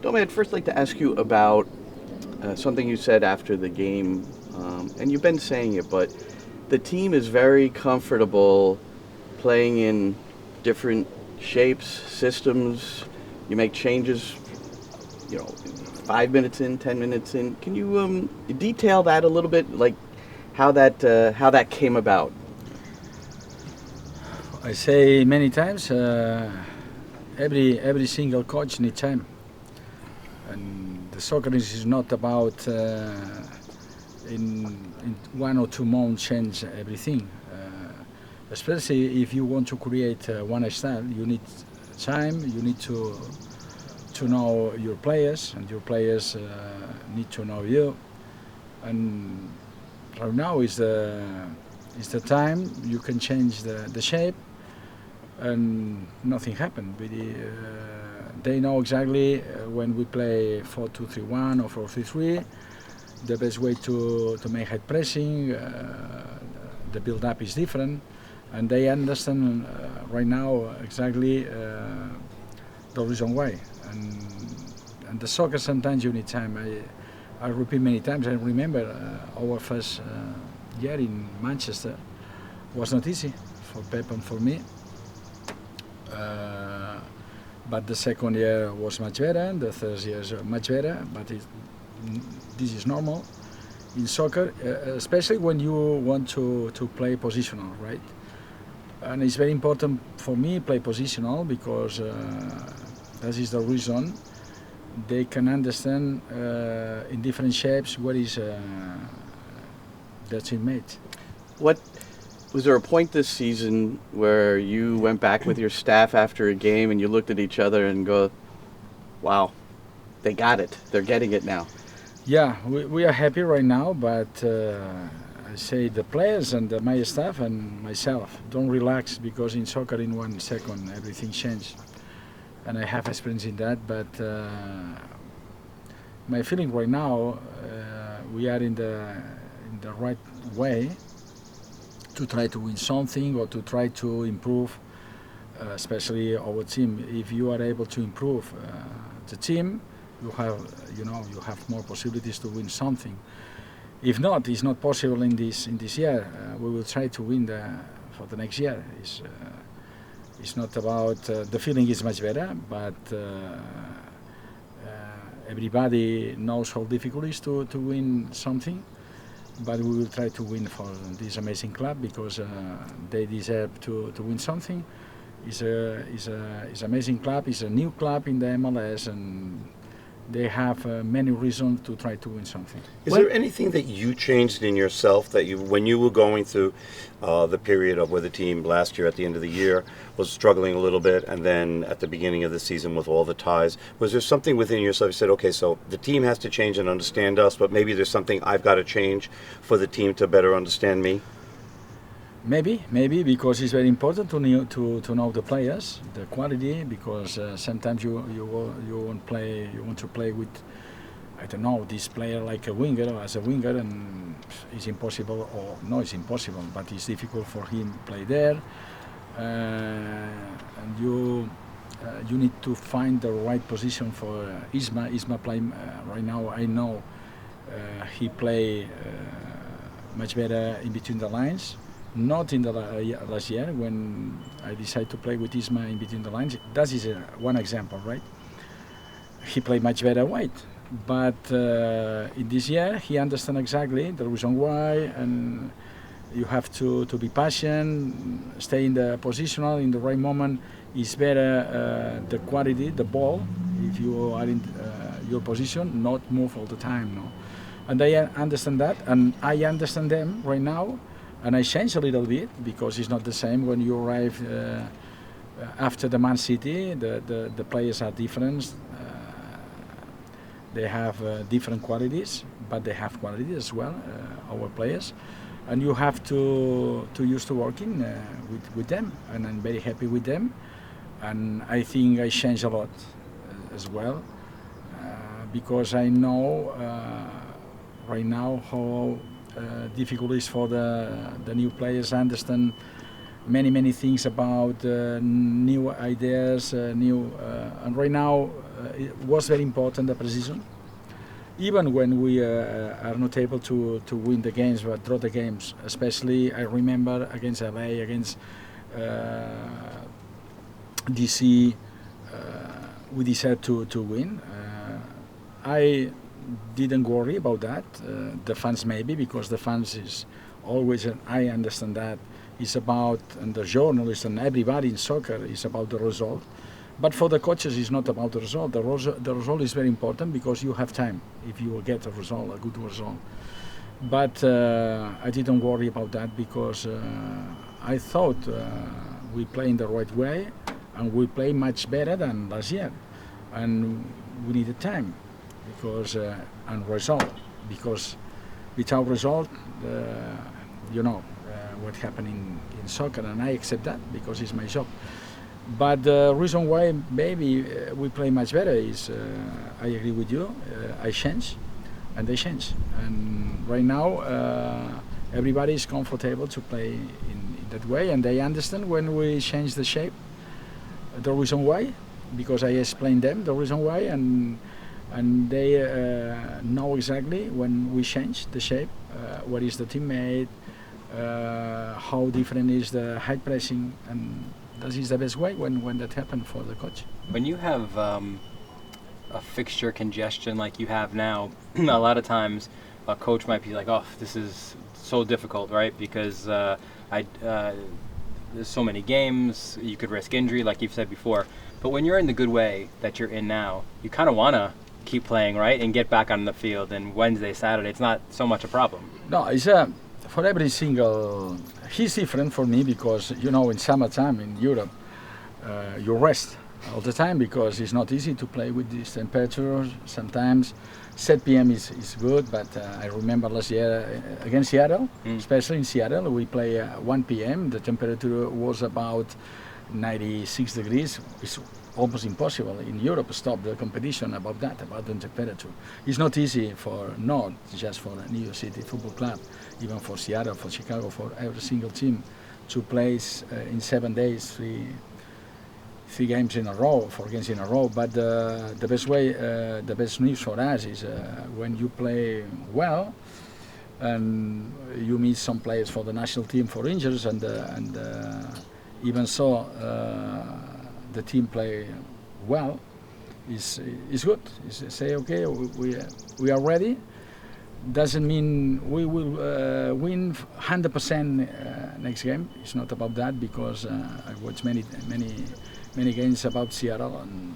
Dome, I'd first like to ask you about something you said after the game, and you've been saying it, but the team is very comfortable playing in different shapes, systems. You make changes, 5 minutes in, 10 minutes in. Can you detail that a little bit, like how that came about? I say many times, every single coach needs time, and the soccer is not about in 1 or 2 months change everything. Especially if you want to create one style, you need time. You need to know your players, and your players need to know you. And right now is the time you can change the shape, and nothing happened. They know exactly when we play 4-2-3-1 or 4-3-3, the best way to make high pressing. The build-up is different, and they understand right now exactly the reason why. And the soccer, sometimes you need time. I repeat many times. I remember our first year in Manchester was not easy for Pep and for me. But the second year was much better, and the third year is much better. But this is normal in soccer, especially when you want to play positional, right? And it's very important for me play positional because that is the reason they can understand in different shapes what is their teammate. What was there a point this season where you went back with your staff after a game and you looked at each other and go, "Wow, they got it. They're getting it now." Yeah, we are happy right now, but I say the players and my staff and myself don't relax, because in soccer in 1 second everything changes, and I have experience in that. But my feeling right now, we are in the right way to try to win something or to try to improve, especially our team. If you are able to improve the team, you have more possibilities to win something. If not, it's not possible in this year. We will try to win for the next year. It's not about the feeling is much better, but everybody knows how difficult it is to win something. But we will try to win for this amazing club, because they deserve to win something. It's an amazing club. It's a new club in the MLS, and they have many reasons to try to win something. Is there anything that you changed in yourself that when you were going through the period of where the team last year at the end of the year was struggling a little bit, and then at the beginning of the season with all the ties, was there something within yourself you said, okay, so the team has to change and understand us, but maybe there's something I've got to change for the team to better understand me? Maybe because it's very important to know the players, the quality. Because sometimes you want to play with, I don't know, this player like a winger or as a winger, and it's impossible. Or no, it's impossible, but it's difficult for him to play there. And you need to find the right position for Isma. Isma play right now. I know he play much better in between the lines. Not in the last year when I decided to play with Isma in between the lines. That is one example, right? He played much better wide, but in this year he understands exactly the reason why, and you have to be patient, stay in the positional in the right moment. Is better the quality, the ball, if you are in your position, not move all the time. No, and they understand that, and I understand them right now. And I changed a little bit, because it's not the same when you arrive after the Man City. The players are different. They have different qualities, but they have qualities as well, our players. And you have to used to working with them, and I'm very happy with them. And I think I changed a lot as well, because I know right now how difficult is for the new players. I understand many things about new ideas, and right now it was very important, the precision. Even when we are not able to win the games but draw the games, especially I remember against LA, against DC, we decided to win. I didn't worry about that. The fans maybe, because the fans is always, and I understand that, is about, and the journalists and everybody in soccer is about the result. But for the coaches, it's not about the result. The result is very important because you have time if you will get a result, a good result. But I didn't worry about that because I thought we play in the right way and we play much better than last year. And we needed time because and result, because without result, you know what happened in soccer, and I accept that because it's my job. But the reason why maybe we play much better is, I agree with you, I change and they change. And right now everybody is comfortable to play in that way, and they understand when we change the shape, the reason why, because I explained them the reason why, and they know exactly when we change the shape, what is the teammate, how different is the high pressing, and that is the best way when that happens for the coach. When you have a fixture congestion like you have now, a lot of times a coach might be like, "Oh, this is so difficult, right? Because there's so many games, you could risk injury, like you've said before." But when you're in the good way that you're in now, you kind of want to keep playing, right, and get back on the field. And Wednesday, Saturday, it's not so much a problem. No, it's for every single. He's different for me because in summertime in Europe, you rest all the time because it's not easy to play with this temperature. Sometimes 7 p.m. is good, but I remember last year against Seattle, especially in Seattle, we play 1 p.m. The temperature was about 96 degrees. It's almost impossible in Europe to stop the competition about that, about the temperature. It's not easy not just for a New York City Football Club, even for Seattle, for Chicago, for every single team to play in 7 days, three games in a row, 4 games in a row. But the best way, the best news for us is when you play well and you meet some players for the national team for injuries, and even so the team play well, is good. Say okay, we are ready. Doesn't mean we will win 100% next game. It's not about that because I watched many games about Seattle and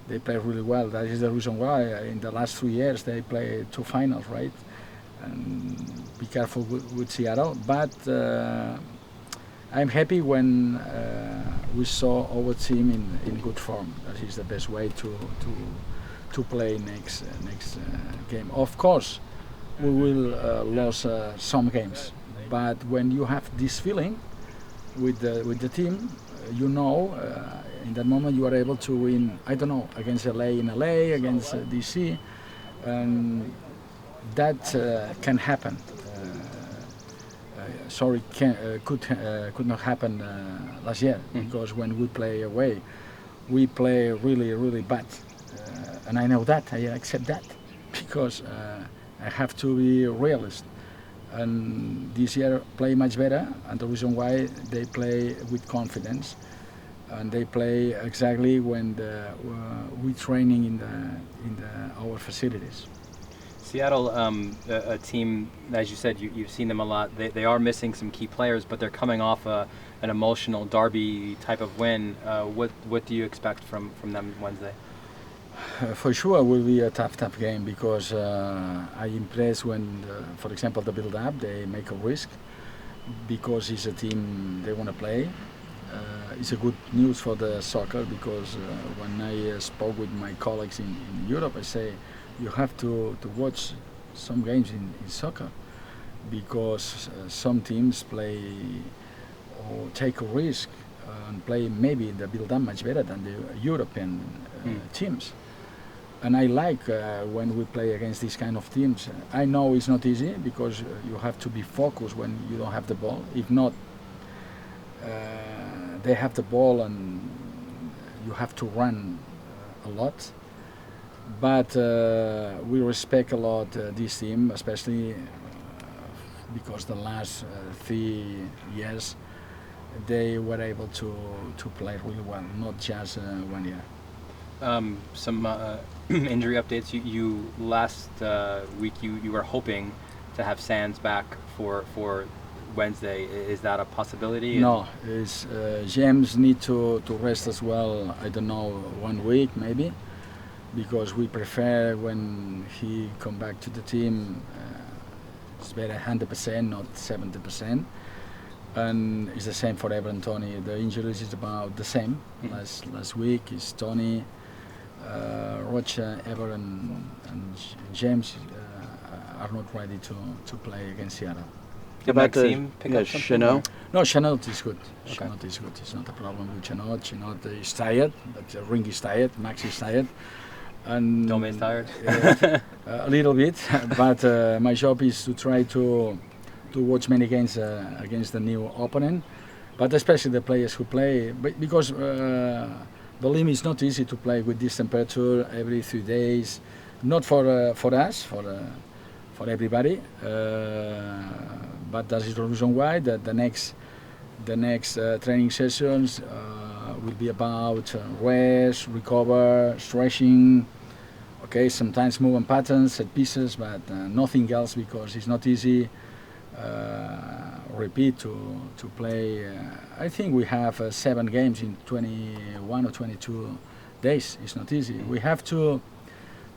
they play really well. That is the reason why in the last 3 years they play 2 finals, right? And be careful with Seattle. But I'm happy when we saw our team in good form. That is the best way to play next game. Of course, we will lose some games, but when you have this feeling with the team, in that moment you are able to win. I don't know, against LA in LA, against DC, and that can happen. Could not happen last year because when we play away, we play really, really bad, and I know that. I accept that because I have to be realist. And this year play much better, and the reason why they play with confidence, and they play exactly when we training in our facilities. Seattle, a team, as you said, you've seen them a lot. They are missing some key players, but they're coming off an emotional derby type of win. What do you expect from them Wednesday? For sure, it will be a tough game because I impressed when, for example, the build-up, they make a risk because it's a team they want to play. It's a good news for the soccer because when I spoke with my colleagues in Europe, I say, you have to watch some games in soccer because some teams play or take a risk and play maybe the build-up much better than the European teams. And I like when we play against these kind of teams. I know it's not easy because you have to be focused when you don't have the ball. If not, they have the ball and you have to run a lot. But we respect a lot this team, especially because the last 3 years they were able to play really well, not just 1 year. Some injury updates. You last week you were hoping to have Sands back for Wednesday. Is that a possibility? No, James need to rest as well. I don't know, 1 week maybe, because we prefer when he come back to the team, it's better 100%, not 70%. And it's the same for Ever and Tony. The injuries is about the same. Last week is Tony, Rocha, Ever and James are not ready to play against Seattle. Did Maxime pick up something? Chanel? No, Chanot is good. Okay. Chanot is good. It's not a problem with Chanot. Chanot is tired, but Ring is tired, Max is tired. And Dome is tired? A little bit, but my job is to try to watch many games against the new opponent, but especially the players who play, because believe me, it's not easy to play with this temperature every 3 days. Not for us, for everybody. But that is the reason why the next training sessions will be about rest, recover, stretching. Okay, sometimes movement patterns, set pieces, but nothing else, because it's not easy. Repeat to play. I think we have 7 games in 21 or 22 days. It's not easy. We have to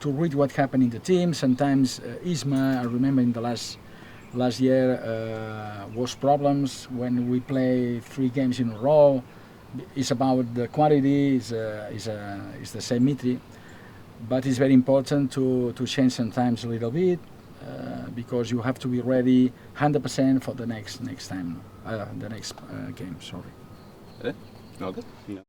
read what happened in the team. Sometimes Isma, I remember in the last year, was problems when we play 3 games in a row. It's about the quantity. Is the same metri, but it's very important to change sometimes a little bit. Because you have to be ready 100% for the next time, the next game. Sorry. All good? No.